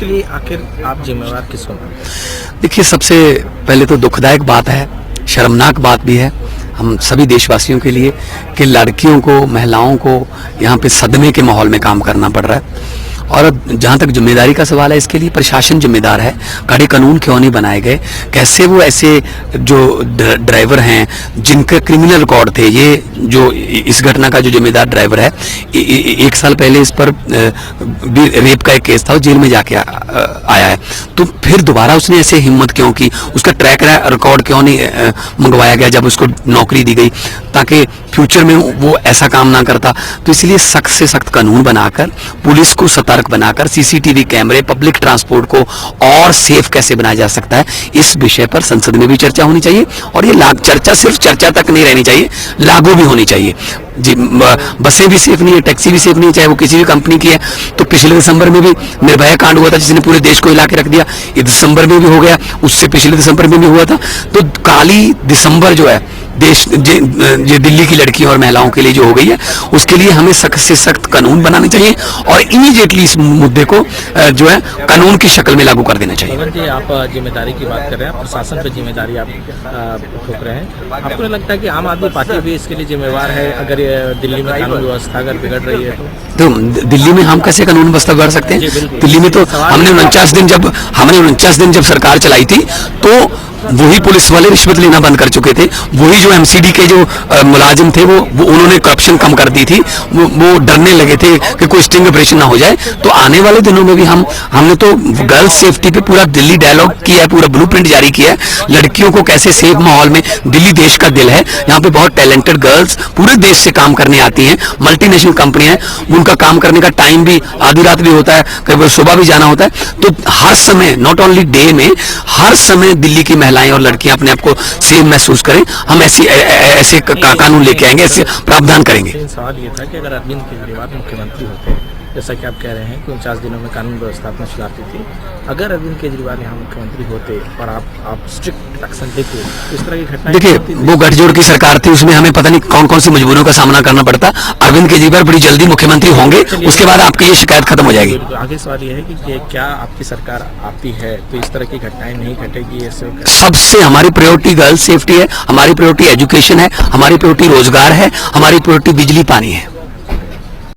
इसके लिए आखिर आप जिम्मेवार किसको मानते हैं? देखिए, सबसे पहले तो दुखदायक बात है, शर्मनाक बात भी है हम सभी देशवासियों के लिए कि लड़कियों को, महिलाओं को यहाँ पे सदमे के माहौल में काम करना पड़ रहा है। और अब जहाँ तक जिम्मेदारी का सवाल है, इसके लिए प्रशासन जिम्मेदार है। कड़े कानून क्यों नहीं बनाए गए? कैसे वो ऐसे जो ड्राइवर हैं जिनके क्रिमिनल रिकॉर्ड थे, ये जो इस घटना का जो जिम्मेदार ड्राइवर है, 1 साल पहले इस पर रेप का एक केस था, वो जेल में जाके आया है, तो फिर दोबारा उसने ऐसे हिम्मत क्यों की? उसका ट्रैक रिकॉर्ड क्यों नहीं मंगवाया गया जब उसको नौकरी दी गई, ताकि फ्यूचर में वो ऐसा काम ना करता? तो इसलिए सख्त से सख्त कानून बनाकर, पुलिस को सतर्क बनाकर, सीसीटीवी कैमरे, पब्लिक ट्रांसपोर्ट को और सेफ कैसे बनाया जा सकता है, इस विषय पर संसद में भी चर्चा होनी चाहिए। और ये चर्चा सिर्फ चर्चा तक नहीं रहनी चाहिए, लागू भी होनी चाहिए जी। बसें भी सेफ नहीं है, टैक्सी भी सेफ नहीं है, चाहे वो किसी भी कंपनी की है। तो पिछले दिसंबर में भी निर्भया कांड हुआ था, जिसने पूरे देश को हिला के रख दिया। ये दिसंबर में भी हो गया, उससे पिछले दिसंबर में भी हुआ था। तो काली दिसंबर जो है देश ये दिल्ली की लड़कियों और महिलाओं के लिए जो हो गई है, उसके लिए हमें सख्त से सख्त कानून बनाने चाहिए और इमीडिएटली इस मुद्दे को जो है कानून की शक्ल में लागू कर देना चाहिए। पवन जी, आप जिम्मेदारी की बात कर रहे हैं, प्रशासन पर जिम्मेदारी आप ठोक रहे हैं। आपको लगता है कि आम आदमी पार्टी भी इसके लिए जिम्मेवार है अगर दिल्ली में कानून व्यवस्था अगर बिगड़ रही है तो दिल्ली में हम कैसे कानून व्यवस्था बिगाड़ सकते हैं? दिल्ली में तो हमने 49 दिन जब सरकार चलाई थी, तो वही पुलिस वाले रिश्वत लेना बंद कर चुके थे। वही जो एमसीडी के जो मुलाजिम थे वो उन्होंने करप्शन कम कर दी थी। वो डरने लगे थे कि कोई स्टिंग ऑपरेशन ना हो जाए। तो आने वाले दिनों में भी हमने तो गर्ल्स सेफ्टी पे पूरा दिल्ली डायलॉग किया है, पूरा ब्लूप्रिंट जारी किया है। लड़कियों को कैसे सेफ माहौल में, दिल्ली देश का दिल है, यहाँ पे बहुत टैलेंटेड गर्ल्स पूरे देश से काम करने आती हैं। मल्टीनेशनल कंपनियां हैं, उनका काम करने का टाइम भी आधी रात भी होता है, कई बार सुबह भी जाना होता है। तो हर समय, नॉट ओनली डे में, हर समय दिल्ली की महिलाएं और लड़कियां अपने आप को सेफ महसूस करें। हम ऐसे कानून लेके आएंगे, ऐसे प्रावधान करेंगे। सवाल ये था कि अगर अरविंद केजरीवाल मुख्यमंत्री होते, जैसा कि आप कह रहे हैं कि 49 दिनों में कानून व्यवस्था अपना चलाती थी, अगर अरविंद केजरीवाल यहाँ मुख्यमंत्री होते और आप स्ट्रिक्ट एक्शन लेते, इस तरह की घटना? देखिए, वो गठजोड़ की सरकार थी, उसमें हमें पता नहीं कौन कौन सी मजबूरियों का सामना करना पड़ता। अरविंद केजरीवाल बड़ी जल्दी मुख्यमंत्री होंगे, उसके बाद आपकी ये शिकायत खत्म हो जाएगी। आगे सवाल ये है कि क्या आपकी सरकार आती है तो इस तरह की घटनाएं नहीं घटेगी? सबसे हमारी प्रायोरिटी गर्ल्स सेफ्टी है, हमारी प्रायोरिटी एजुकेशन है, हमारी प्रायोरिटी रोजगार है, हमारी प्रायोरिटी बिजली पानी है।